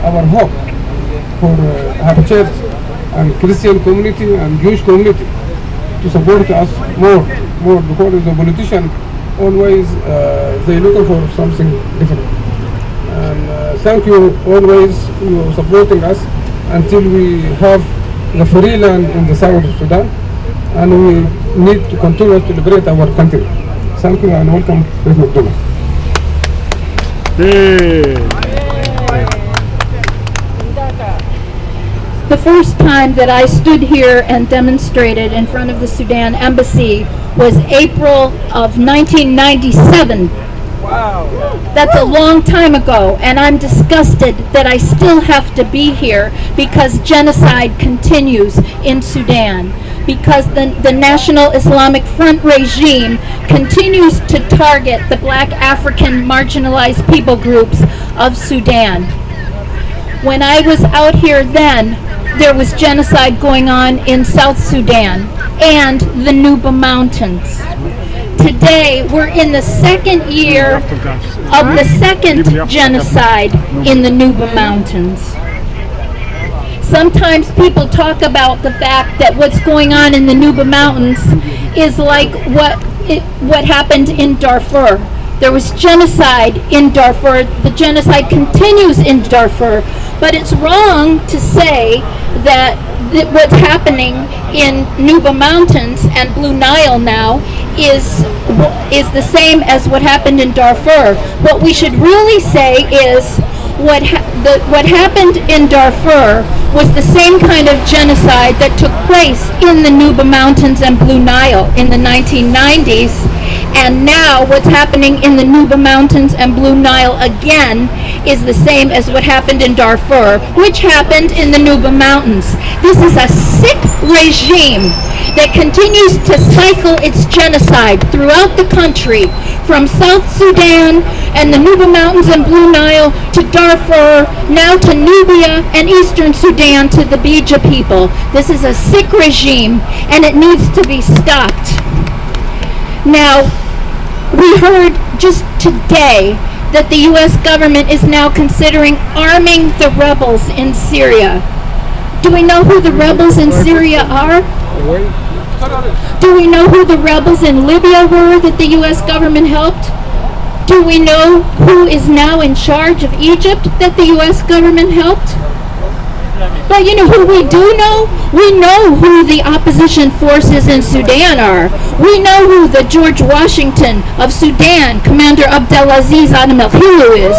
our hope for our church and Christian community and Jewish community to support us more because the politician always they looking for something different. And thank you always you supporting us until we have the free land in the south of Sudan, and we need to continue to liberate our country. Thank you and welcome, President McDonnell. The first time that I stood here and demonstrated in front of the Sudan embassy was April of 1997. Wow. That's a long time ago, and I'm disgusted that I still have to be here because genocide continues in Sudan, because the National Islamic Front regime continues to target the black African marginalized people groups of Sudan. When I was out here then, there was genocide going on in South Sudan and the Nubia Mountains. Today, we're in the second year of the second genocide in the Nubia Mountains. Sometimes people talk about the fact that what's going on in the Nubia Mountains is like what happened in Darfur. There was genocide in Darfur. The genocide continues in Darfur. But it's wrong to say that what's happening in Nubia Mountains and Blue Nile now is the same as what happened in Darfur. What we should really say is what happened in Darfur was the same kind of genocide that took place in the Nubia Mountains and Blue Nile in the 1990s. And now what's happening in the Nubia Mountains and Blue Nile again is the same as what happened in Darfur, which happened in the Nubia Mountains. This is a sick regime that continues to cycle its genocide throughout the country, from South Sudan and the Nubia Mountains and Blue Nile to Darfur, now to Nubia and Eastern Sudan to the Bija people. This is a sick regime and it needs to be stopped. Now, we heard just today that the U.S. government is now considering arming the rebels in Syria. Do we know who the rebels in Syria are? Do we know who the rebels in Libya were that the U.S. government helped? Do we know who is now in charge of Egypt that the U.S. government helped? But you know who we do know? We know who the opposition forces in Sudan are. We know who the George Washington of Sudan, Commander Abdelaziz Adam El-Hilu is.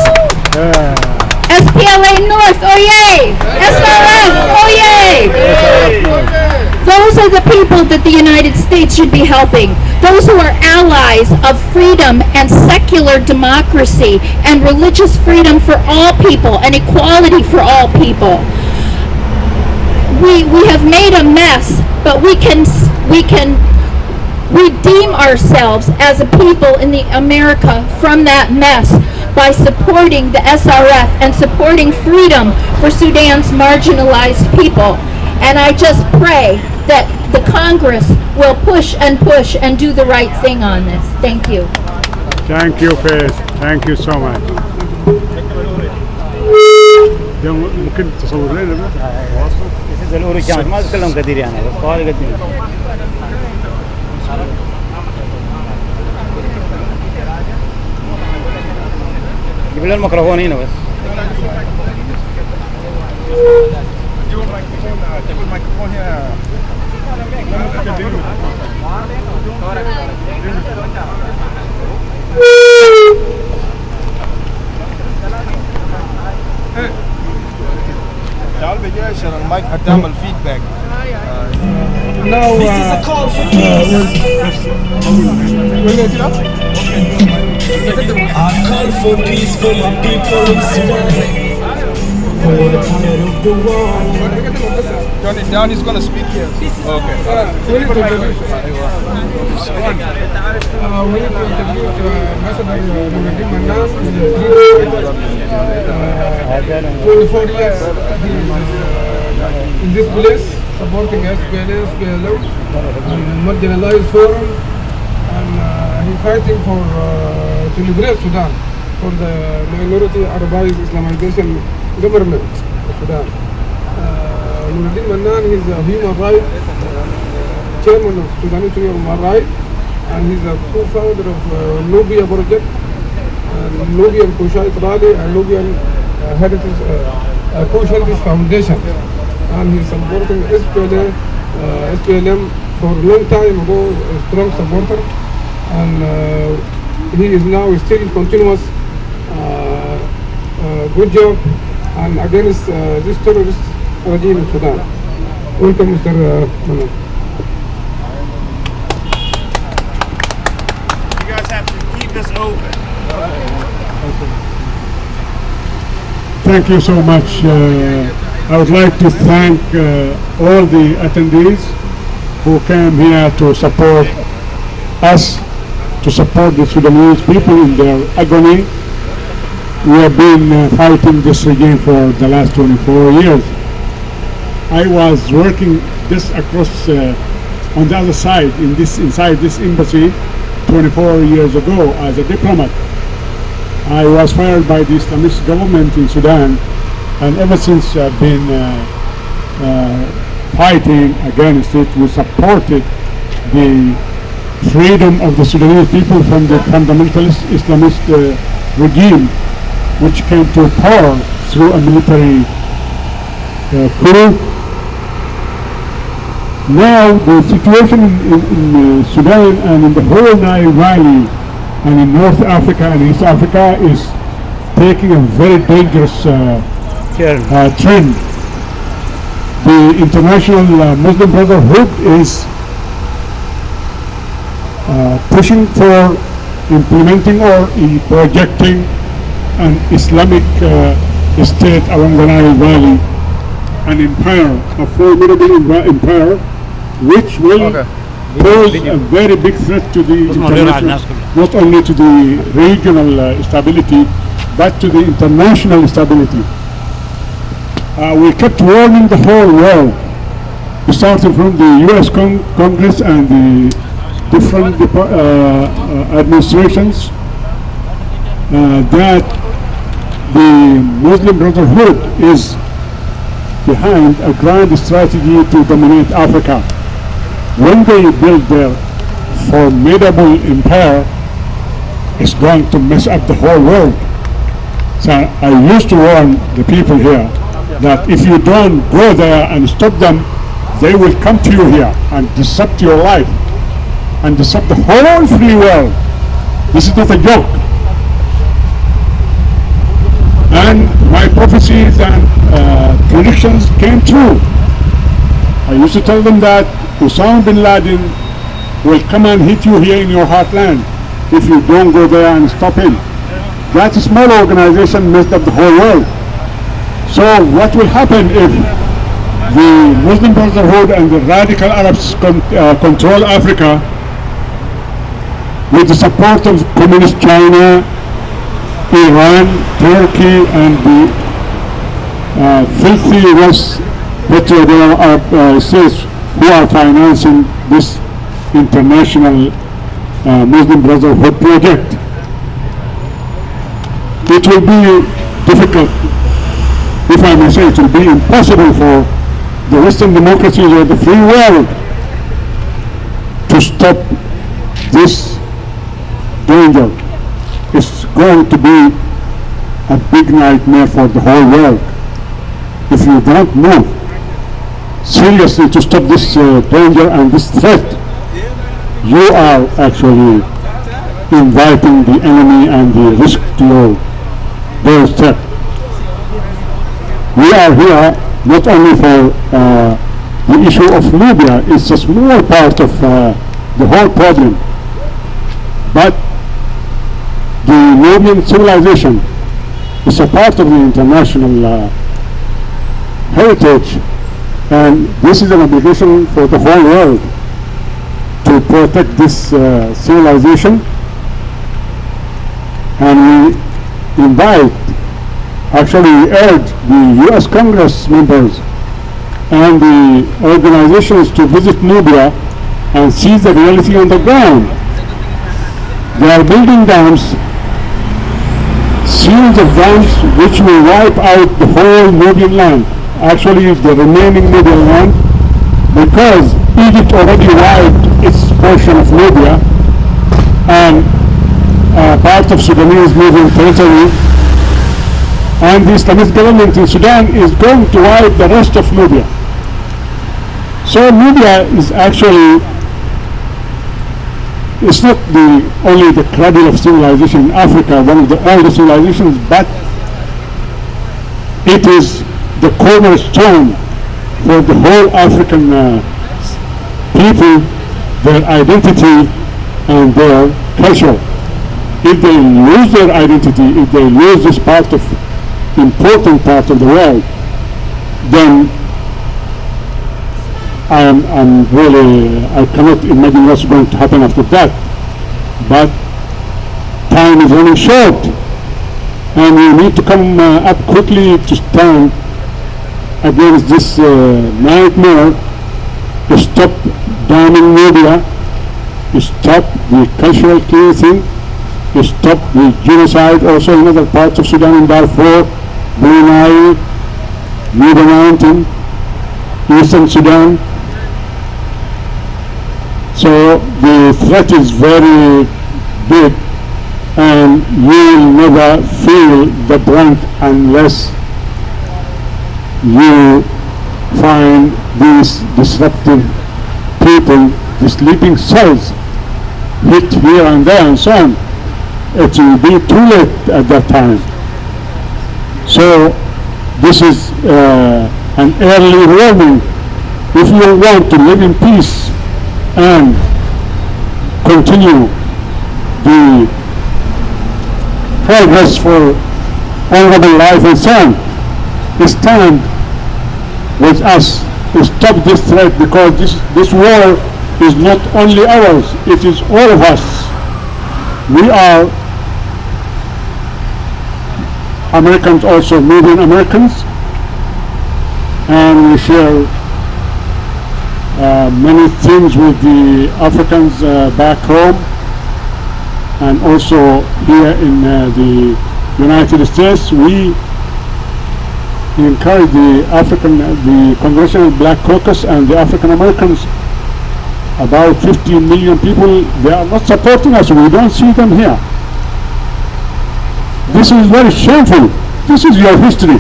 SPLA North, oyez! SRF, oyez! Those are the people that the United States should be helping. Those who are allies of freedom and secular democracy and religious freedom for all people and equality for all people. We have made a mess, but we can redeem ourselves as a people in America from that mess by supporting the SRF and supporting freedom for Sudan's marginalized people. And I just pray that the Congress will push and do the right thing on this. Thank you. Thank you, Faith. Thank you so much. ممكن تصور لنا بقى؟ الأوري كانت ما أتكلم كثير يعني بس طوالي قديم. جيب لنا الميكروفون هنا بس. جيب الميكروفون هنا. تعال بيجي عشان المايك هتعمل فيدباك. Now, This is a call for peace. I call for peace for my people in Sudan. For the tired of the war. Turn it down, he's going to speak here. Okay. We need to introduce Ambassador Nuraddin Mannan. 24 years in this place, supporting SPLA, SPLM, and marginalized forum, and he's fighting for to liberate Sudan for the minority Arabized Islamization government of Sudan. Nuraddin Mannan, he's a human rights chairman of Sudanese Human Rights, and he's a co-founder of Nubia project, Nubian Kushite Rally, and Nubian Heritage Kush Heritage Foundation, and he's supporting SPLM for a long time ago, a strong supporter, and he is now still continuous good job and against this terrorist regime in Sudan. Welcome, Mr. Mannan. You guys have to keep this open. Thank you so much. I would like to thank all the attendees who came here to support us, to support the Sudanese people in their agony. We have been fighting this regime for the last 24 years. I was working this across on the other side, inside this embassy 24 years ago as a diplomat. I was fired by the Islamist government in Sudan, and ever since I've been fighting against it. We supported the freedom of the Sudanese people from the fundamentalist Islamist regime, which came to power through a military coup. Now the situation in Sudan and in the whole Nile Valley and in North Africa and East Africa is taking a very dangerous trend. The International Muslim Brotherhood is pushing for implementing or projecting an Islamic state along the Nile Valley, an empire, a formidable empire, which will pose a very big threat to the international, not only to the regional stability, but to the international stability. We kept warning the whole world, starting from the U.S. Congress and the different administrations, that the Muslim Brotherhood is behind a grand strategy to dominate Africa. When they build their formidable empire, it's going to mess up the whole world. So I used to warn the people here that if you don't go there and stop them, they will come to you here and disrupt your life and disrupt the whole free world. This is not a joke. And my prophecies and predictions came true. I used to tell them that Osama bin Laden will come and hit you here in your heartland if you don't go there and stop him. That small organization messed up the whole world. So what will happen if the Muslim Brotherhood and the radical Arabs control Africa with the support of communist China, Iran, Turkey, and the filthy West petroleum Arab states who are financing this international Muslim Brotherhood project? It will be difficult, if I may say, it will be impossible for the Western democracies or the free world to stop this danger. It's going to be a big nightmare for the whole world. If you don't move seriously to stop this danger and this threat, you are actually inviting the enemy and the risk to your doorstep. We are here not only for the issue of Nubia. It's a small part of the whole problem, but the Nubian civilization is a part of the international heritage, and this is an obligation for the whole world to protect this civilization. And we invite, actually we urge the U.S. Congress members and the organizations to visit Nubia and see the reality on the ground. They are building dams series of dams which will wipe out the whole Nubian land, actually the remaining Nubian land, because Egypt already wiped its portion of Nubia and part of Sudanese Nubian territory, and the Islamist government in Sudan is going to wipe the rest of Nubia. So Nubia is actually, it's not only the cradle of civilization in Africa, one of the oldest civilizations, but it is the cornerstone for the whole African people, their identity and their culture. If they lose their identity, if they lose this important part of the world, then I'm really, I cannot imagine what's going to happen after that. But time is running short, and we need to come up quickly to stand against this nightmare, to stop damming Nubia, to stop the cultural cleansing, to stop the genocide also in other parts of Sudan, in Darfur, Blue Nile, Nubia Mountain, Eastern Sudan. So the threat is very big, and you will never feel the brunt unless you find these disruptive people, the sleeping cells, hit here and there and so on. It will be too late at that time. So this is an early warning. If you want to live in peace and continue the progress for honorable life and so on, stand with us to stop this threat, because this war is not only ours, it is all of us. We are Americans, also Nubian Americans, and we share many things with the Africans back home, and also here in the United States. We encourage the Congressional Black Caucus and the African Americans, about 15 million people. They are not supporting us. We don't see them here. This is very shameful. This is your history.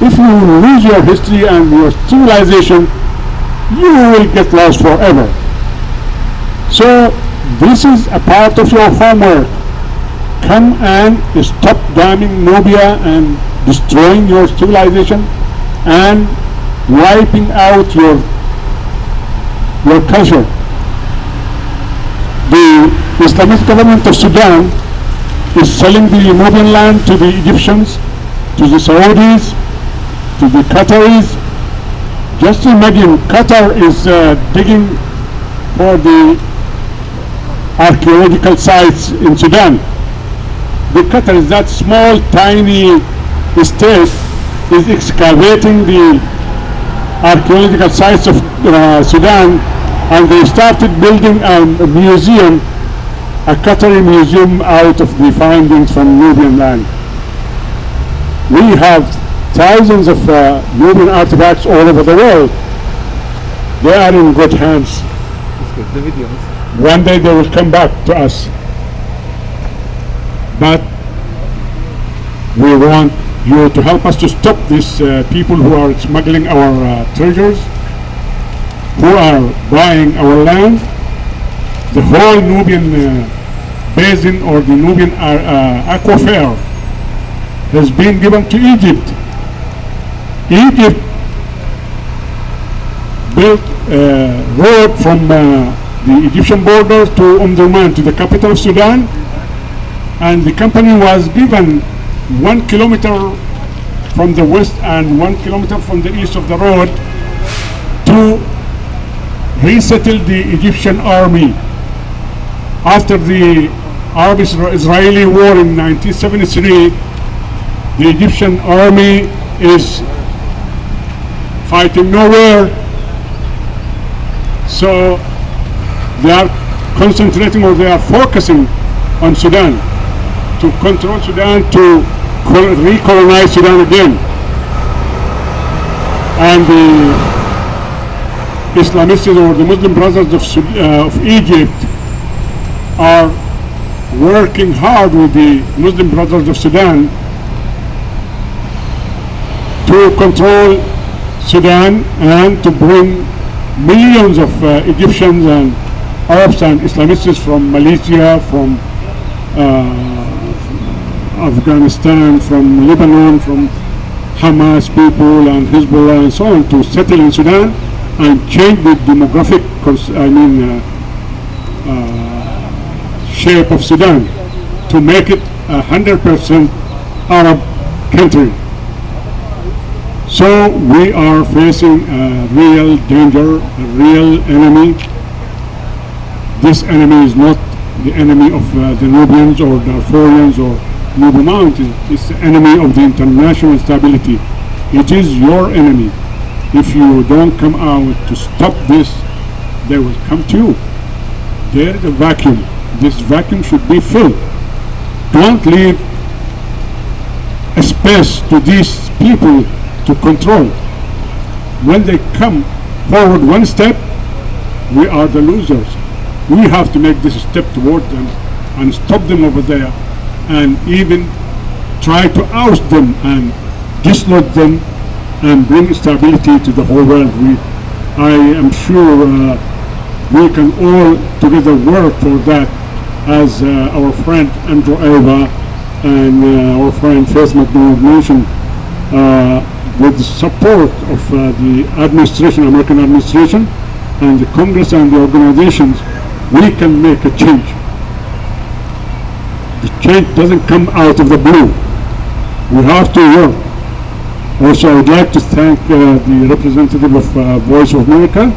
If you lose your history and your civilization, you will get lost forever. So this is a part of your homework. Come and stop damming Nubia and destroying your civilization and wiping out your culture. The Islamist government of Sudan is selling the Nubian land to the Egyptians, to the Saudis, to the Qataris. Just imagine, Qatar is digging for the archaeological sites in Sudan. The Qatar is that small, tiny state, is excavating the archaeological sites of Sudan, and they started building a museum, a Qatari museum, out of the findings from Nubian land. We have thousands of Nubian artifacts all over the world. They are in good hands. One day they will come back to us. But we want you to help us to stop these people who are smuggling our treasures, who are buying our land. The whole Nubian basin, or the Nubian aquifer, has been given to Egypt. Egypt built a road from the Egyptian border to Omdurman, to the capital of Sudan, and the company was given 1 kilometer from the west and 1 kilometer from the east of the road to resettle the Egyptian army. After the Arab-Israeli war in 1973, the Egyptian army is fighting nowhere, so they are concentrating, or they are focusing on Sudan, to control Sudan, to recolonize Sudan again. And the Islamists or the Muslim Brothers of Egypt are working hard with the Muslim Brothers of Sudan to control Sudan and to bring millions of Egyptians and Arabs and Islamists from Malaysia, from Afghanistan, from Lebanon, from Hamas people and Hezbollah and so on to settle in Sudan and change the demographic shape of Sudan to make it 100% Arab country. So we are facing a real danger, a real enemy. This enemy is not the enemy of the Nubians or Darfurians or Nubia Mountains. It's the enemy of the international stability. It is your enemy. If you don't come out to stop this, they will come to you. There is a vacuum. This vacuum should be filled. Don't leave a space to these people to control. When they come forward one step, we are the losers. We have to make this step toward them and stop them over there and even try to oust them and dislodge them and bring stability to the whole world. I am sure we can all together work for that, as our friend Andrew Eva and our friend Faith McDonnell mentioned, with the support of the administration, American administration, and the Congress and the organizations, we can make a change. The change doesn't come out of the blue. We have to work. Also, I would like to thank the representative of Voice of America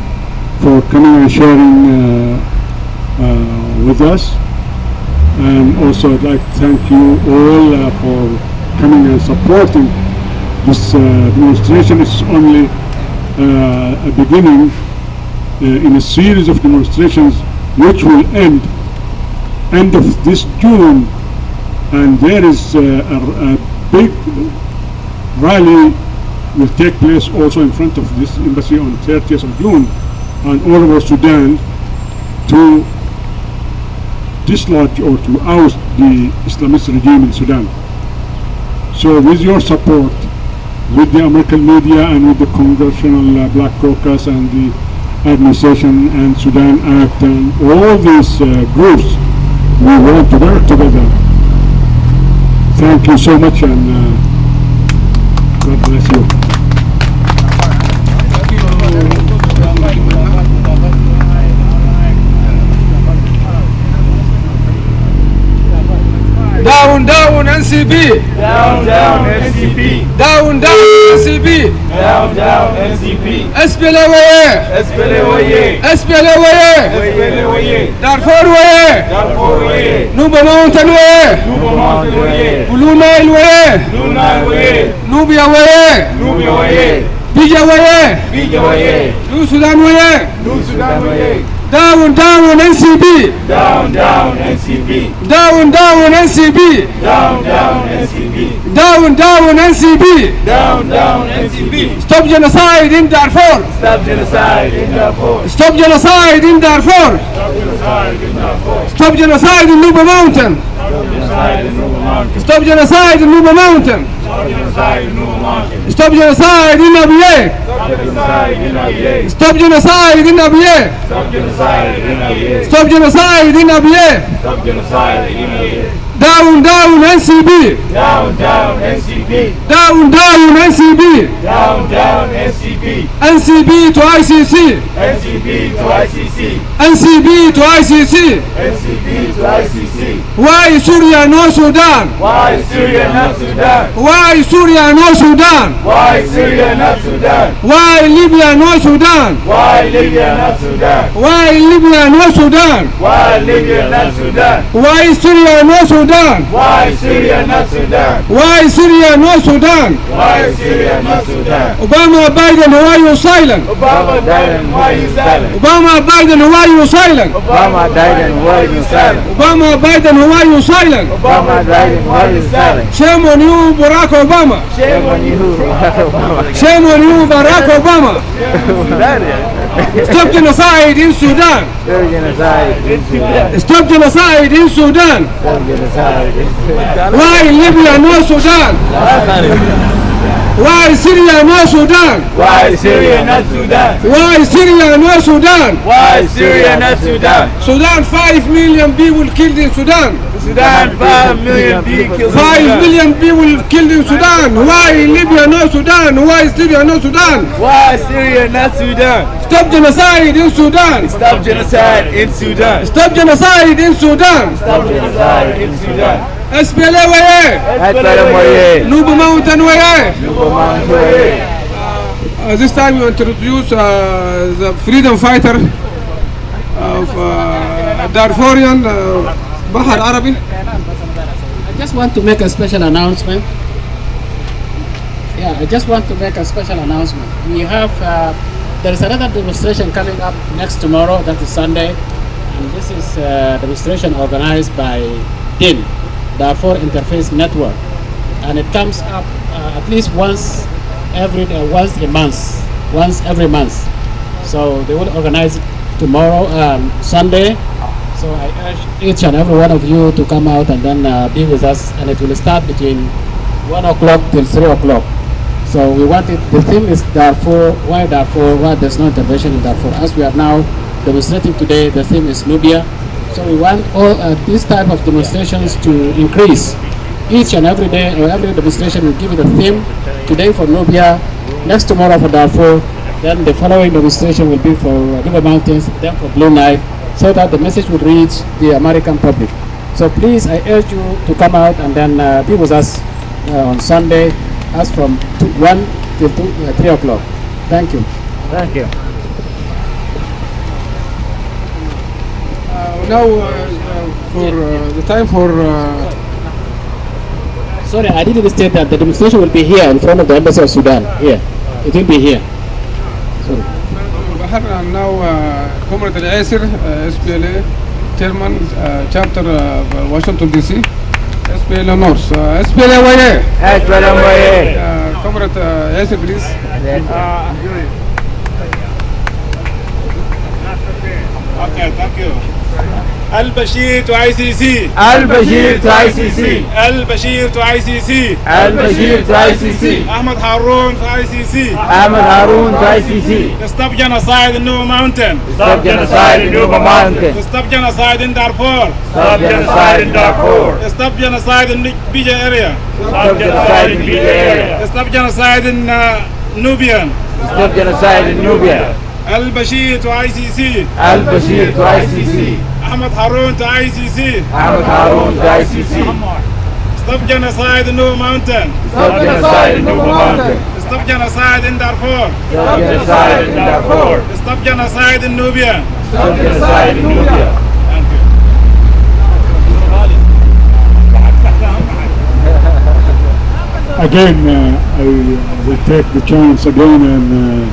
for coming and sharing with us. And also I'd like to thank you all for coming and supporting this demonstration. It's only a beginning in a series of demonstrations which will end of this June, and there is a big rally will take place also in front of this embassy on 30th of June and all over Sudan to dislodge or to oust the Islamist regime in Sudan. So with your support, with the American media and with the Congressional Black Caucus and the administration and Sudan Act and all these groups, we want to work together. Thank you so much, and God bless you. Down, down, NCP! Down, down, NCP! Down, down, NCP! Down, down, NCP! SPLA! SPLA! SPLA! SPLA! Darfur way! Darfur way! Nubia Mountain way! Nubia Mountain way! Blue Nile way! Blue Nile way! Nubia way! Nubia way! Bija way! Bija way! New Sudan way! New Sudan way! Down, down, NCP! Down, down, NCP! Down, down, NCP! Down, down, NCP! Down, down, NCP! Down, down, NCP! Stop genocide in Darfur! Stop genocide in Darfur! Stop genocide in Darfur! Stop genocide in Darfur! Stop genocide in Nubia Mountain! Stop genocide in Nubia Mountain! Stop genocide in Nubia Mountain! Stop genocide in Nubia Mountain! Stop genocide in Abyei! Stop genocide in Abyei! Stop genocide in Abyei! Stop genocide in Abyei! Stop genocide in Abyei! Stop genocide in Abyei! Down, down, NCP! Down, down, NCP! Down, down, NCP! Down, down, NCP! NCP to ICC! NCP to ICC! NCP to ICC! NCP to ICC! Why Syria no Sudan? Why Syria not Sudan? Why Syria no Sudan? Why Syria not Sudan? Why Libya no Sudan? Why Libya not Sudan? Sudan? Why Libya no Sudan? Why Libya not Sudan? Why Syria no Sudan? Why Syria not Sudan? Why Syria no Sudan? Why Syria not Sudan? Obama, Biden, why you silent? Obama Biden, why you silent? Obama, Biden, why you silent? Obama Biden, why you silent? Obama, Biden, why you silent? Obama Biden, why you silent? Shame on you, Barack Obama. Shame on you, Obama. Shame on you, Barack Obama. Stop genocide in Sudan. Stop genocide in Sudan. Stop genocide in Sudan. Stop genocide in Sudan. Why Libya no Sudan? Why Syria no Sudan? Why Syria not Sudan? Why Syria no Sudan? Why Syria not Sudan? Sudan, 5 million people killed in Sudan. Sudan, 5 million people killed in 5 Sudan. million people killed in Sudan. Why Libya no Sudan? Why Syria no Sudan? Why Syria not Sudan? Stop genocide in Sudan. Stop genocide in Sudan. Stop genocide in Sudan. Stop genocide in Sudan. SPLA waye. Nubia Mountain waye. This time we introduce the freedom fighter of Darfurian Bahar Arabi. I just want to make a special announcement. Yeah, I just want to make a special announcement. We have, there is another demonstration coming up next tomorrow, that is Sunday. And this is a demonstration organized by DIN, Darfur Interface Network. And it comes up at least once every month. So they will organize it tomorrow, Sunday. So I urge each and every one of you to come out and then be with us, and it will start between 1 o'clock till 3 o'clock. So we want it, the theme is Darfur, why there's no intervention in Darfur. As we are now demonstrating today, the theme is Nubia. So we want all these type of demonstrations to increase. Each and every day, or every demonstration will give it a theme. Today for Nubia, next tomorrow for Darfur, then the following demonstration will be for River Mountains, then for Blue Nile, so that the message will reach the American public. So please, I urge you to come out and then be with us on Sunday, as from 1 till 3 o'clock. Thank you. Thank you. Now for the time for Sorry, I didn't state that the demonstration will be here in front of the Embassy of Sudan. Here. It will be here. Sorry. Bahar, and now Comrade Al-Asir, SPLA Chairman, Chapter Washington DC, SPLA North. SPLA waye. SPLA waye. Comrade Al-Asir, please. Okay, thank you. Al-Bashir to ICC. Al-Bashir to ICC. Al-Bashir to ICC. Al-Bashir to ICC. Ahmed Haroun to ICC. Ahmed Haroun to ICC. Stop genocide in Nubia Mountain. Stop genocide in Nubia Mountain. Stop genocide in Darfur. Stop genocide in Darfur. Stop genocide in Bija area. Stop genocide in Bija area. Stop genocide in Nubian. Stop genocide in Nubia. Al-Bashir to ICC. Al-Bashir to ICC. Ahmed Haroun to ICC. Ahmed Haroun to ICC. Stop genocide in Nubia Mountain. Stop genocide in Nubia Mountain. Stop genocide in Darfur. Stop genocide in Darfur. Stop genocide in Nubia. Stop genocide in Nubia. Thank you. Again, I will take the chance again and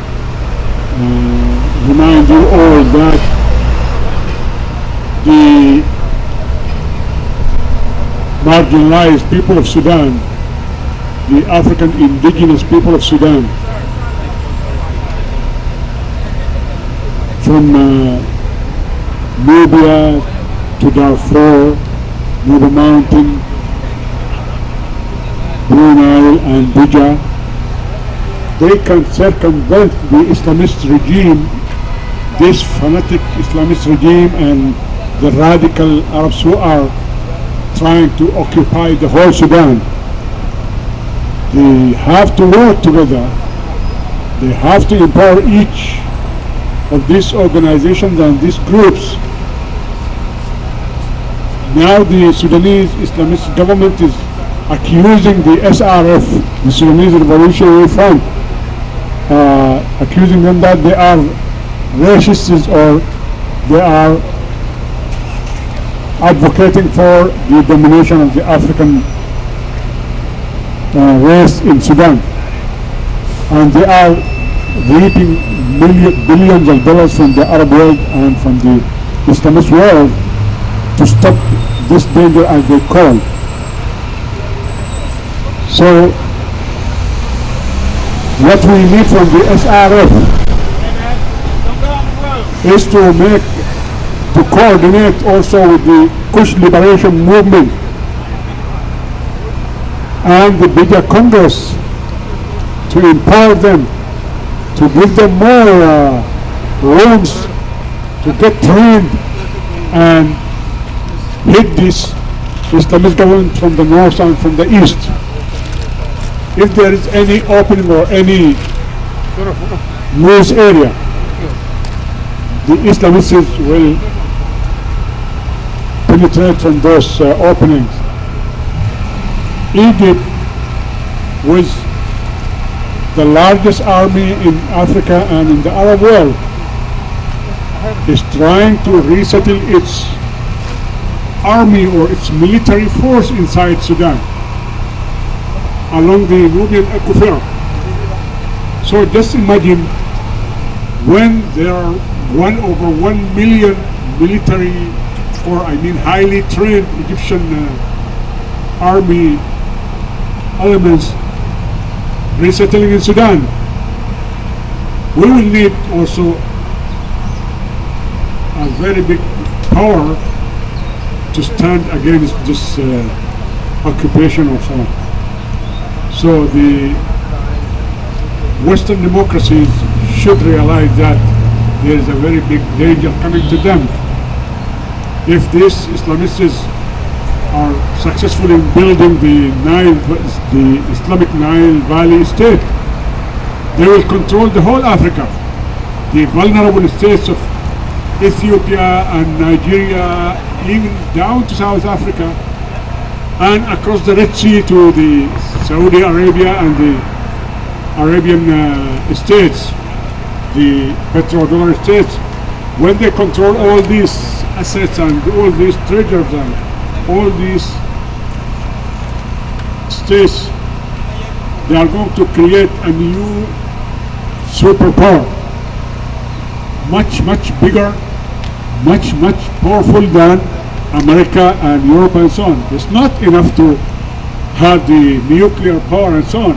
remind you all that the marginalized people of Sudan, the African indigenous people of Sudan, from Nubia to Darfur, Nubia Mountain, Blue Nile and Bija, they can circumvent the Islamist regime, this fanatic Islamist regime, and the radical Arabs who are trying to occupy the whole Sudan. They have to work together. They have to empower each of these organizations and these groups. Now the Sudanese Islamist government is accusing the SRF, the Sudanese Revolutionary Front, accusing them that they are racists or they are advocating for the domination of the African race in Sudan. And they are reaping billions of dollars from the Arab world and from the Islamist world to stop this danger, as they call. So what we need from the SRF is to coordinate also with the Kush Liberation Movement and the bigger Congress to empower them, to give them more rooms to get trained and hit this Islamist government from the north and from the east. If there is any opening or any loose area, the Islamists will penetrate from those openings. Egypt was the largest army in Africa and in the Arab world, is trying to resettle its army or its military force inside Sudan along the Nubian aquifer. So just imagine when there are over 1 million military, or I mean highly trained Egyptian army elements resettling in Sudan, we will need also a very big power to stand against this occupation or so on. So the Western democracies should realize that there is a very big danger coming to them. If these Islamists are successful in building the Islamic Nile Valley state, they will control the whole Africa. The vulnerable states of Ethiopia and Nigeria, even down to South Africa, and across the Red Sea to the Saudi Arabia and the Arabian states, the petrodollar states. When they control all these assets and all these treasures and all these states, they are going to create a new superpower, much bigger, much powerful than America and Europe and so on. It's not enough to have the nuclear power and so on.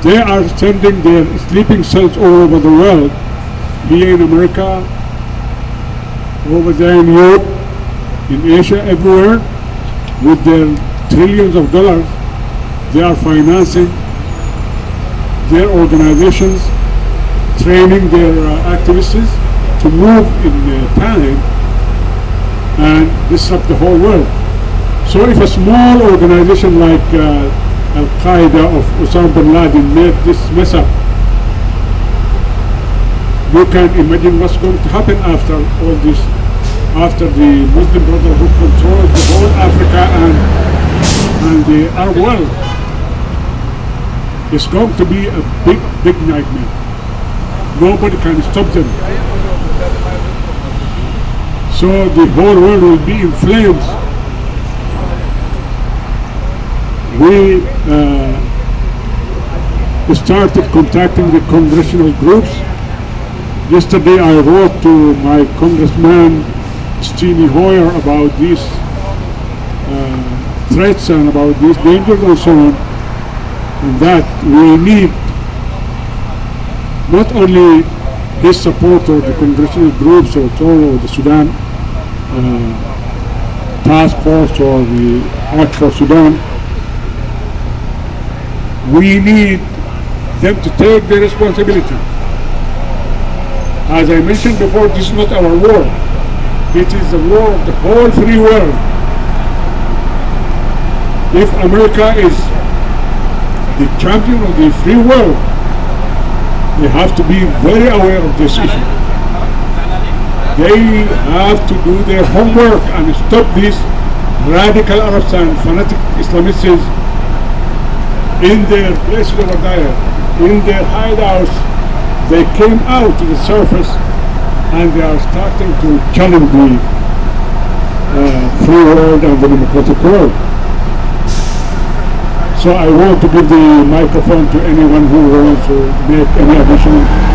They are sending their sleeping cells all over the world, here in America, over there in Europe, in Asia, everywhere, with their trillions of dollars. They are financing their organizations, training their activists to move in time and disrupt the whole world. So if a small organization like Al-Qaeda of Osama bin Laden made this mess up, you can imagine what's going to happen after all this, after the Muslim Brotherhood controls the whole Africa and the Arab world. It's going to be a big nightmare. Nobody can stop them. So the whole world will be in flames. We started contacting the congressional groups. Yesterday I wrote to my congressman Steny Hoyer about these threats and about these dangers and so on, and that we need not only his support or the congressional groups or the Sudan task force or the Act for Sudan. We need them to take their responsibility. As I mentioned before, this is not our war. It is the war of the whole free world. If America is the champion of the free world, they have to be very aware of this issue. They have to do their homework and stop these radical Arabs and fanatic Islamists in their places over there, in their hideouts, they came out to the surface and they are starting to challenge the free world and the democratic world. So I want to give the microphone to anyone who wants to make any additional